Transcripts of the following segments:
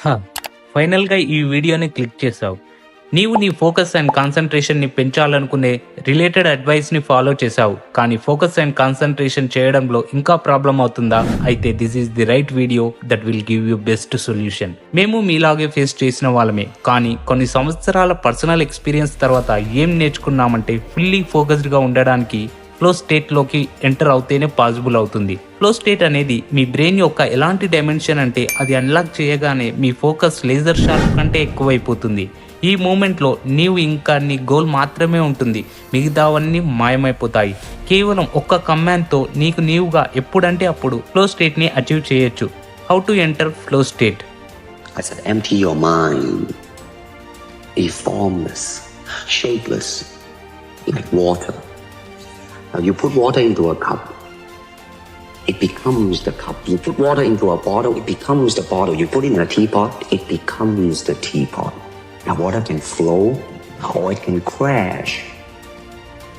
హా! ఫైనల్‌గా ఈ వీడియోని క్లిక్ చేశావు. నీవు నీ ఫోకస్ అండ్ కాన్సంట్రేషన్‌ని పెంచాలనుకునే రిలేటెడ్ అడ్వైస్‌ని ఫాలో చేశావు. కానీ ఫోకస్ అండ్ కాన్సంట్రేషన్ చేయడంలో ఇంకా ప్రాబ్లమ్ అవుతుందా? అయితే this is the right video that will give you best solution. మేము మీలాగే ఫేస్ చేసిన వాళ్ళమే. కానీ కొన్ని సంవత్సరాల పర్సనల్ ఎక్స్‌పీరియన్స్ తర్వాత ఏం నేర్చుకున్నామంటే ఫుల్లీ ఫోకస్డ్‌గా ఉండడానికి ఫ్లో స్టేట్‌లోకి ఎంటర్ అవుతేనే పాసిబుల్ అవుతుంది. ఫ్లో స్టేట్ అనేది మీ బ్రెయిన్ యొక్క ఎలాంటి డైమెన్షన్ అంటే అది అన్లాక్ చేయగానే మీ ఫోకస్ లేజర్ షార్ప్ కంటే ఎక్కువైపోతుంది. ఈ మూమెంట్లో నీవు ఇంకా నీ గోల్ మాత్రమే ఉంటుంది. మిగతావన్నీ మాయమైపోతాయి. కేవలం ఒక్క కమాండ్‌తో నీకు నీవుగా ఎప్పుడంటే అప్పుడు ఫ్లో స్టేట్‌ని అచీవ్ చేయొచ్చు. How to enter flow state? I said, empty your mind. Be formless, shapeless, like water. Now you put water into a cup, it becomes the cup. You put water into a bottle, it becomes the bottle. You put it in a teapot, it becomes the teapot. Now water can flow or it can crash.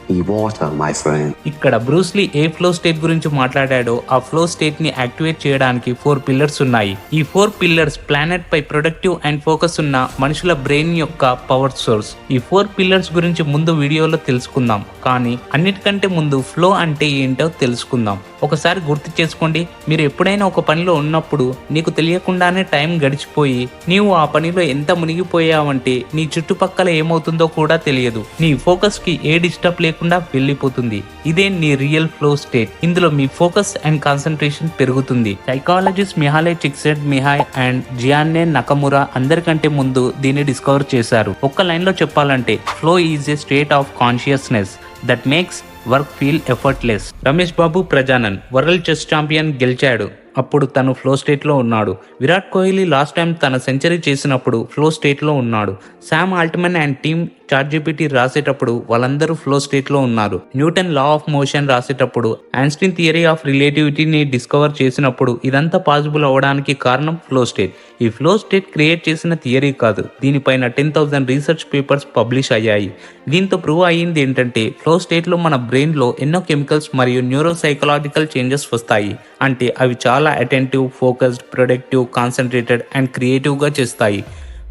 Be water, my friend. ఇక్కడ Bruce Lee ఏ flow state గురించి మాట్లాడాడో ఆ flow state ని activate చేయడానికి 4 pillars ఉన్నాయి. ఈ 4 pillars planet పై productive and focus ఉన్న మనుషుల బ్రెయిన్ యొక్క పవర్ సోర్స్. ఈ 4 పిల్లర్స్ గురించి ముందు వీడియోలో తెలుసుకుందాం. కానీ అన్నిటికంటే ముందు ఫ్లో అంటే ఏంటో తెలుసుకుందాం. ఒకసారి గుర్తు చేసుకోండి, మీరు ఎప్పుడైనా ఒక పనిలో ఉన్నప్పుడు నీకు తెలియకుండానే టైం గడిచిపోయి నీవు ఆ పనిలో ఎంత మునిగిపోయావంటే నీ చుట్టుపక్కల ఏమవుతుందో కూడా తెలియదు. నీ ఫోకస్ కి ఏ డిస్టర్బ్ లేకుండా వెళ్ళిపోతుంది. ఇదే నీ రియల్ ఫ్లో స్టేట్. ఇందులో మీ ఫోకస్ అండ్ కాన్సంట్రేషన్ పెరుగుతుంది. Psychologist Mihaly Csikszentmihalyi and Jeanne Nakamura అందరికంటే ముందు దీన్ని డిస్కవర్ చేశారు. ఒక్క లైన్ లో చెప్పాలంటే flow is a state of consciousness that makes work feel effortless. Ramesh Babu Praggnanandhaa world chess champion గెలిచాడు. అప్పుడు తను ఫ్లో స్టేట్లో ఉన్నాడు. విరాట్ కోహ్లీ లాస్ట్ టైం తన సెంచరీ చేసినప్పుడు ఫ్లో స్టేట్లో ఉన్నాడు. Sam Altman and team ChatGPT రాసేటప్పుడు వాళ్ళందరూ ఫ్లో స్టేట్లో ఉన్నారు. న్యూటన్ లా ఆఫ్ మోషన్ రాసేటప్పుడు, ఐన్స్టీన్ థియరీ ఆఫ్ రిలేటివిటీని డిస్కవర్ చేసినప్పుడు ఇదంతా పాసిబుల్ అవ్వడానికి కారణం ఫ్లో స్టేట్. ఈ ఫ్లో స్టేట్ క్రియేట్ చేసిన థియరీ కాదు, దీనిపైన 10,000 రీసెర్చ్ పేపర్స్ పబ్లిష్ అయ్యాయి. దీంతో ప్రూవ్ అయ్యింది ఏంటంటే ఫ్లో స్టేట్లో మన బ్రెయిన్లో ఎన్నో కెమికల్స్ మరియు న్యూరో సైకలాజికల్ చేంజెస్ వస్తాయి. అంటే అవి చాలా attentive, focused, productive, concentrated and క్రియేటివ్గా చేస్తాయి.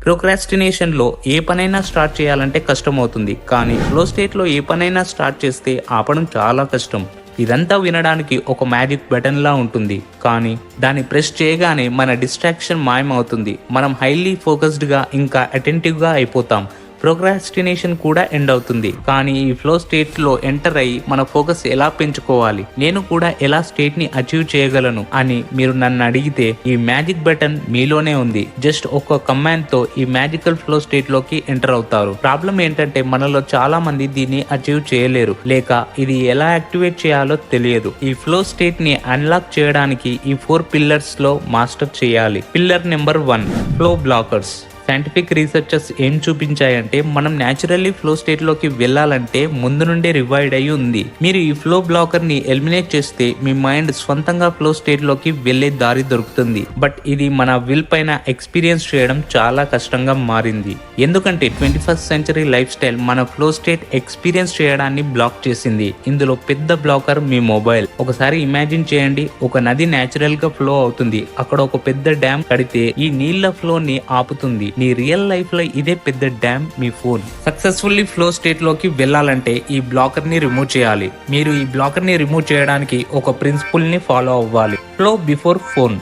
ప్రోక్రాస్టినేషన్లో ఏ పనైనా స్టార్ట్ చేయాలంటే కష్టం అవుతుంది, కానీ ఫ్లో స్టేట్లో ఏ పనైనా స్టార్ట్ చేస్తే ఆపడం చాలా కష్టం. ఇదంతా వినడానికి ఒక మ్యాజిక్ బటన్ లా ఉంటుంది, కానీ దాన్ని ప్రెస్ చేయగానే మన డిస్ట్రాక్షన్ మాయమవుతుంది. మనం హైలీ ఫోకస్డ్గా ఇంకా అటెంటివ్గా అయిపోతాం. ప్రోక్రాస్టినేషన్ కూడా ఎండ్ అవుతుంది. కానీ ఈ ఫ్లో స్టేట్లో ఎంటర్ అయ్యి మన ఫోకస్ ఎలా పెంచుకోవాలి, నేను కూడా ఎలా స్టేట్ ని అచీవ్ చేయగలను అని మీరు నన్ను అడిగితే ఈ మ్యాజిక్ బటన్ మీలోనే ఉంది. జస్ట్ ఒక కమాండ్ తో ఈ మ్యాజికల్ ఫ్లో స్టేట్ లోకి ఎంటర్ అవుతారు. ప్రాబ్లం ఏంటంటే మనలో చాలా మంది దీన్ని అచీవ్ చేయలేరు, లేక ఇది ఎలా యాక్టివేట్ చేయాలో తెలియదు. ఈ ఫ్లో స్టేట్ ని అన్లాక్ చేయడానికి ఈ 4 పిల్లర్స్ లో మాస్టర్ చేయాలి. Pillar number 1, flow blockers. Scientific researchers ఏం చూపించాయంటే మనం న్యాచురల్లీ ఫ్లో స్టేట్లోకి వెళ్ళాలంటే ముందు నుండే రివైర్డ్ అయి ఉంది. మీరు ఈ ఫ్లో బ్లాకర్ని ఎలిమినేట్ చేస్తే మీ మైండ్ స్వంతంగా ఫ్లో స్టేట్లోకి వెళ్ళే దారి దొరుకుతుంది. బట్ ఇది మన విల్ పైన ఎక్స్పీరియన్స్ చేయడం చాలా కష్టంగా మారింది. ఎందుకంటే 21st సెంచరీ లైఫ్ స్టైల్ మన ఫ్లో స్టేట్ ఎక్స్పీరియన్స్ చేయడాన్ని బ్లాక్ చేసింది. ఇందులో పెద్ద బ్లాకర్ మీ మొబైల్. ఒకసారి ఇమాజిన్ చేయండి, ఒక నది న్యాచురల్ గా ఫ్లో అవుతుంది. అక్కడ ఒక పెద్ద డ్యామ్ కడితే ఈ నీళ్ల ఫ్లో ని ఆపుతుంది. నీ రియల్ లైఫ్ లో ఇదే పెద్ద డ్యామ్ మీ ఫోన్. సక్సెస్ఫుల్లీ ఫ్లో స్టేట్ లోకి వెళ్ళాలంటే ఈ బ్లాకర్ ని రిమూవ్ చేయాలి. మీరు ఈ బ్లాకర్ ని రిమూవ్ చేయడానికి ఒక ప్రిన్సిపుల్ ని ఫాలో అవ్వాలి. Flow before phone.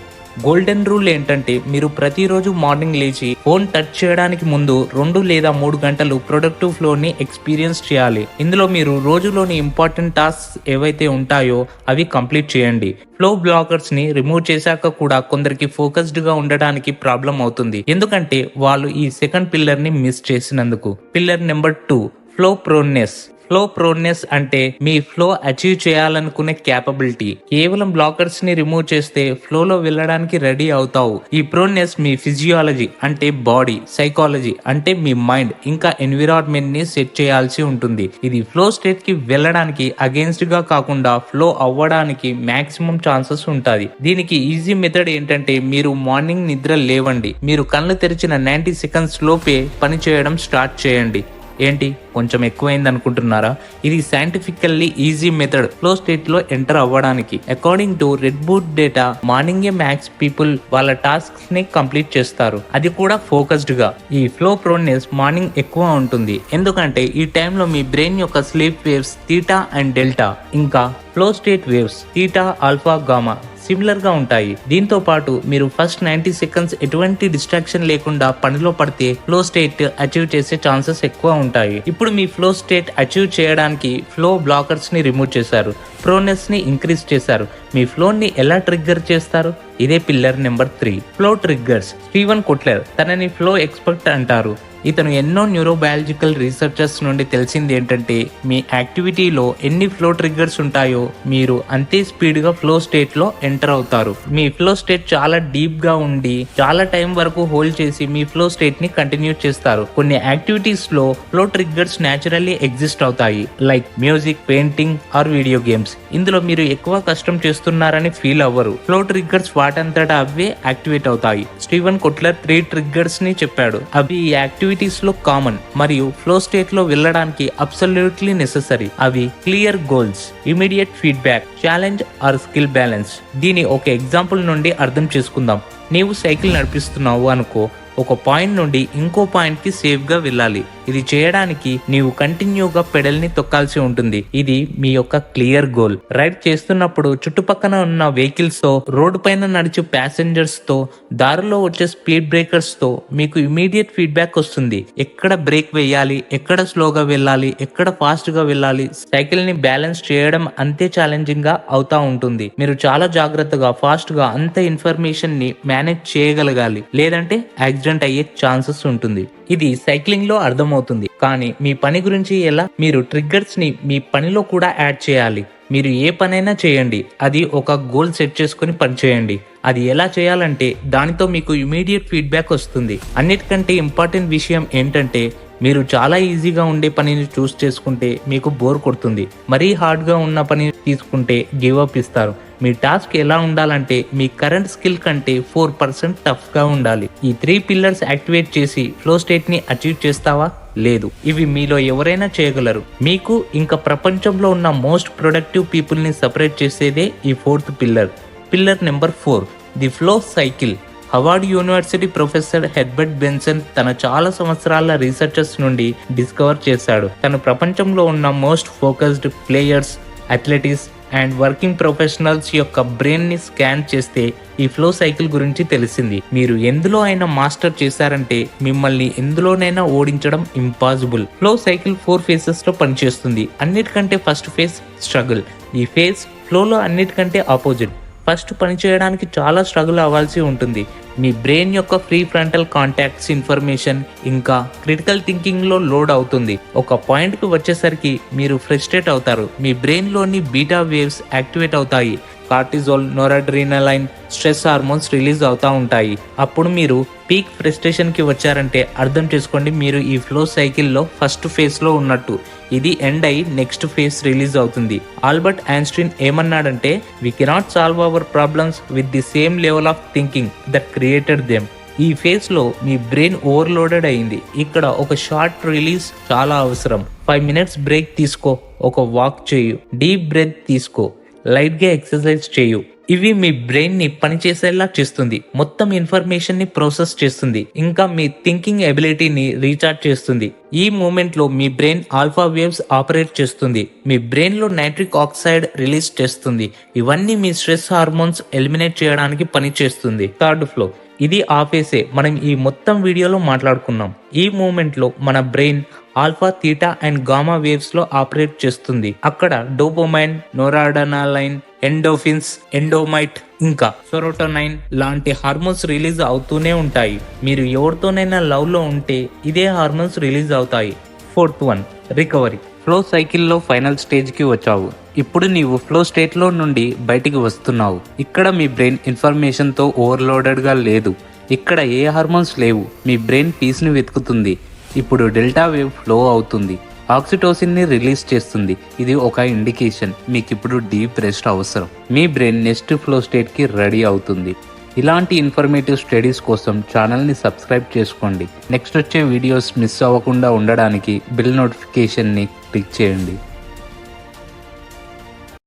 Golden rule ఏంటంటే మీరు ప్రతిరోజు మార్నింగ్ లేచి ఫోన్ టచ్ చేయడానికి ముందు 2 లేదా 3 గంటలు ప్రొడక్టివ్ ఫ్లోని ఎక్స్పీరియన్స్ చేయాలి. ఇందులో మీరు రోజులోని ఇంపార్టెంట్ టాస్క్స్ ఏవైతే ఉంటాయో అవి కంప్లీట్ చేయండి. ఫ్లో బ్లాకర్స్ ని రిమూవ్ చేశాక కూడా కొందరికి ఫోకస్డ్ గా ఉండడానికి ప్రాబ్లం అవుతుంది, ఎందుకంటే వాళ్ళు ఈ సెకండ్ పిల్లర్ ని మిస్ చేసినందుకు. Pillar number 2, flow proneness. Flow proneness అంటే మీ ఫ్లో అచీవ్ చేయాలనుకునే క్యాపబిలిటీ. కేవలం బ్లాకర్స్ ని రిమూవ్ చేస్తే ఫ్లోలో వెళ్ళడానికి రెడీ అవుతావు. ఈ ప్రోన్నెస్ మీ ఫిజియాలజీ అంటే బాడీ, సైకాలజీ అంటే మీ మైండ్, ఇంకా ఎన్విరాన్మెంట్ ని సెట్ చేయాల్సి ఉంటుంది. ఇది ఫ్లో స్టేట్ కి వెళ్ళడానికి అగేన్స్ట్ గా కాకుండా ఫ్లో అవ్వడానికి మాక్సిమం ఛాన్సెస్ ఉంటుంది. దీనికి ఈజీ మెథడ్ ఏంటంటే మీరు మార్నింగ్ నిద్ర లేవండి. మీరు కళ్ళు తెరిచిన 90 సెకండ్స్ లోపే పని చేయడం స్టార్ట్ చేయండి. ఏంటి కొంచెం ఎక్కువైంది అనుకుంటున్నారా? ఇది scientifically easy method flow state లో ఎంటర్ అవ్వడానికి. According to red boot data, మార్నింగే మ్యాక్స్ పీపుల్ వాళ్ళ టాస్క్స్ ని కంప్లీట్ చేస్తారు, అది కూడా ఫోకస్డ్ గా. ఈ ఫ్లో ప్రోనెస్ మార్నింగ్ ఎక్కువ ఉంటుంది, ఎందుకంటే ఈ టైంలో మీ బ్రెయిన్ యొక్క sleep waves theta and delta ఇంకా flow state waves theta, alpha, gamma similar గా ఉంటాయి. దీంతో పాటు మీరు ఫస్ట్ 90 సెకండ్స్ ఎటువంటి డిస్ట్రాక్షన్ లేకుండా పనిలో పడితే ఫ్లో స్టేట్ అచీవ్ చేసే ఛాన్సెస్ ఎక్కువ ఉంటాయి. ఇప్పుడు మీ ఫ్లో స్టేట్ అచీవ్ చేయడానికి ఫ్లో బ్లాకర్స్ ని రిమూవ్ చేశారు, ప్రోనెస్ ని ఇంక్రీజ్ చేశారు. మీ ఫ్లో ని ఎలా ట్రిగ్గర్ చేస్తారు? ఇదే pillar number 3, flow triggers. Steven Kotler తనని ఫ్లో ఎక్స్పర్ట్ అంటారు. ఇతను ఎన్నో న్యూరోబయాలజికల్ రీసెర్చర్స్ నుండి తెలిసింది ఏంటంటే, మీ యాక్టివిటీలో ఎన్ని ఫ్లో ట్రిగ్గర్స్ ఉంటాయో మీరు అంతే స్పీడ్ గా ఫ్లో స్టేట్ లో ఎంటర్ అవుతారు. మీ ఫ్లో స్టేట్ చాలా డీప్ గా ఉండి చాలా టైం వరకు హోల్డ్ చేసి మీ ఫ్లో స్టేట్ ని కంటిన్యూ చేస్తారు. కొన్ని యాక్టివిటీస్ లో ఫ్లో ట్రిగ్గర్స్ న్యాచురల్లీ ఎగ్జిస్ట్ అవుతాయి, like music, painting or video games. ఇందులో మీరు ఎక్కువ కష్టం చేస్తున్నారని ఫీల్ అవ్వరు. ఫ్లో ట్రిగ్గర్స్ వాటంతటా అవే యాక్టివేట్ అవుతాయి. స్టీవెన్ కొట్లర్ 3 ట్రిగ్గర్స్ ని చెప్పాడు. అవి ఈ యాక్టివిటీస్ లో కామన్ మరియు ఫ్లో స్టేట్ లో వెళ్ళడానికి అబ్సల్యూట్లీ నెసెసరీ. అవి clear goals, immediate feedback, challenge are skill balance. దీని ఒక ఎగ్జాంపుల్ నుండి అర్థం చేసుకుందాం. నీవు సైకిల్ నడిపిస్తున్నావు అనుకో, ఒక పాయింట్ నుండి ఇంకో పాయింట్ కి సేఫ్ గా వెళ్ళాలి. ఇది చేయడానికి నీవు కంటిన్యూగా పెడల్ ని తొక్కాల్సి ఉంటుంది. ఇది మీ యొక్క క్లియర్ గోల్. రైడ్ చేస్తున్నప్పుడు చుట్టుపక్కల ఉన్న వెహికల్స్ తో, రోడ్డు పైన నడిచే ప్యాసింజర్స్ తో, దారిలో వచ్చే స్పీడ్ బ్రేకర్స్ తో మీకు ఇమీడియట్ ఫీడ్బ్యాక్ వస్తుంది. ఎక్కడ బ్రేక్ వేయాలి, ఎక్కడ స్లోగా వెళ్ళాలి, ఎక్కడ ఫాస్ట్ గా వెళ్ళాలి. సైకిల్ ని బ్యాలెన్స్ చేయడం అంతే ఛాలెంజింగ్ గా అవుతా ఉంటుంది. మీరు చాలా జాగ్రత్తగా, ఫాస్ట్ గా అంత ఇన్ఫర్మేషన్ ని మేనేజ్ చేయగలగాలి, లేదంటే యాక్సిడెంట్ అయ్యే ఛాన్సెస్ ఉంటుంది. ఇది సైక్లింగ్ లో అర్థమవుతుంది, కానీ మీ పని గురించి ఎలా? మీరు ట్రిగ్గర్స్ ని మీ పనిలో కూడా యాడ్ చేయాలి. మీరు ఏ పనైనా చేయండి, అది ఒక గోల్ సెట్ చేసుకుని పని చేయండి. అది ఎలా చేయాలంటే దానితో మీకు ఇమీడియట్ ఫీడ్బ్యాక్ వస్తుంది. అన్నిటికంటే ఇంపార్టెంట్ విషయం ఏంటంటే, మీరు చాలా ఈజీగా ఉండే పనిని చూస్ చేసుకుంటే మీకు బోర్ కొడుతుంది. మరీ హార్డ్గా ఉన్న పని తీసుకుంటే గివ్ అప్ ఇస్తారు. మీ టాస్క్ ఎలా ఉండాలంటే మీ కరెంట్ స్కిల్ కంటే 4% టఫ్గా ఉండాలి. ఈ 3 పిల్లర్స్ యాక్టివేట్ చేసి ఫ్లో స్టేట్ ని అచీవ్ చేస్తావా? లేదు. ఇవి మీలో ఎవరైనా చేయగలరు. మీకు ఇంకా ప్రపంచంలో ఉన్న మోస్ట్ ప్రొడక్టివ్ పీపుల్ ని సపరేట్ చేసేదే ఈ 4th pillar. Pillar number 4, the flow cycle. Howard university professor Herbert Benson తన చాలా సంవత్సరాల రీసెర్చర్స్ నుండి డిస్కవర్ చేశాడు. తను ప్రపంచంలో ఉన్న most focused players, athletics and working professionals యొక్క బ్రెయిన్ ని స్కాన్ చేస్తే ఈ ఫ్లో సైకిల్ గురించి తెలిసింది. మీరు ఎందులో అయినా మాస్టర్ చేశారంటే మిమ్మల్ని ఎందులోనైనా ఓడించడం ఇంపాసిబుల్. ఫ్లో సైకిల్ 4 ఫేజెస్ లో పనిచేస్తుంది. అన్నిటికంటే ఫస్ట్ ఫేజ్ స్ట్రగుల్. ఈ ఫేజ్ ఫ్లోలో అన్నిటికంటే ఆపోజిట్. ఫస్ట్ పని చేయడానికి చాలా స్ట్రగుల్ అవ్వాల్సి ఉంటుంది. మీ బ్రెయిన్ యొక్క ఫ్రీ ఫ్రంటల్ కాంటాక్ట్స్ ఇన్ఫర్మేషన్ ఇంకా క్రిటికల్ థింకింగ్ లో లోడ్ అవుతుంది. ఒక పాయింట్ కి వచ్చేసరికి మీరు ఫ్రస్ట్రేట్ అవుతారు. మీ బ్రెయిన్ లోని బీటా వేవ్స్ యాక్టివేట్ అవుతాయి. కార్టిజోల్, నోరాడ్రినలైన్, స్ట్రెస్ హార్మోన్స్ రిలీజ్ అవుతా ఉంటాయి. అప్పుడు మీరు పీక్ ఫ్రస్ట్రేషన్ కి వచ్చారంటే అర్థం చేసుకోండి, మీరు ఈ ఫ్లో సైకిల్లో ఫస్ట్ ఫేజ్ లో ఉన్నట్టు. ఇది ఎండ్ అయి నెక్స్ట్ ఫేజ్ రిలీజ్ అవుతుంది. ఆల్బర్ట్ ఐన్స్టీన్ ఏమన్నాడంటే, we cannot solve our problems with the same level of thinking that created them. ఈ ఫేజ్ లో మీ బ్రెయిన్ ఓవర్లోడెడ్ అయింది. ఇక్కడ ఒక షార్ట్ రిలీజ్ చాలా అవసరం. 5 minutes బ్రేక్ తీసుకో, ఒక వాక్ చేయు, డీప్ బ్రెత్ తీసుకో, లైట్ గా ఎక్సర్సైజ్ చేయు. ఇవి మీ బ్రెయిన్ ని పనిచేసేలా చేస్తుంది. మొత్తం ఇన్ఫర్మేషన్ ని ప్రాసెస్ చేస్తుంది. ఇంకా మీ థింకింగ్ ఎబిలిటీని రీఛార్జ్ చేస్తుంది. ఈ మూమెంట్ లో మీ బ్రెయిన్ ఆల్ఫా వేవ్స్ ఆపరేట్ చేస్తుంది. మీ బ్రెయిన్ లో నైట్రిక్ ఆక్సైడ్ రిలీజ్ చేస్తుంది. ఇవన్నీ మీ స్ట్రెస్ హార్మోన్స్ ఎలిమినేట్ చేయడానికి పని చేస్తుంది. Third floor. ఇది ఆఫేసే మనం ఈ మొత్తం వీడియోలో మాట్లాడుకున్నాం. ఈ మూమెంట్ లో మన brain alpha, theta and gamma waves లో ఆపరేట్ చేస్తుంది. అక్కడ డోపమైన్, నోరాడనాలైన్, ఎండోఫిన్స్, ఎండోమైట్ ఇంకా సెరోటోనైన్ లాంటి హార్మోన్స్ రిలీజ్ అవుతూనే ఉంటాయి. మీరు ఎవరితోనైనా లవ్ లో ఉంటే ఇదే హార్మోన్స్ రిలీజ్ అవుతాయి. 4th one, recovery. ఫ్లో సైకిల్లో ఫైనల్ స్టేజ్ కి వచ్చావు. ఇప్పుడు నీవు ఫ్లో స్టేట్ లో నుండి బయటికి వస్తున్నావు. ఇక్కడ మీ బ్రెయిన్ ఇన్ఫర్మేషన్ తో ఓవర్లోడెడ్ గా లేదు. ఇక్కడ ఏ హార్మోన్స్ లేవు. మీ బ్రెయిన్ పీస్ ని వెతుకుతుంది. ఇప్పుడు డెల్టా వేవ్ ఫ్లో అవుతుంది. ఆక్సిటోసిన్ ని రిలీజ్ చేస్తుంది. ఇది ఒక ఇండికేషన్ మీకు ఇప్పుడు డీప్ రెస్ట్ అవసరం. మీ బ్రెయిన్ నెక్స్ట్ ఫ్లో స్టేట్ కి రెడీ అవుతుంది. ఇలాంటి ఇన్ఫర్మేటివ్ స్టడీస్ కోసం ఛానల్ని సబ్స్క్రైబ్ చేసుకోండి. నెక్స్ట్ వచ్చే వీడియోస్ మిస్ అవ్వకుండా ఉండడానికి బెల్ నోటిఫికేషన్ని క్లిక్ చేయండి.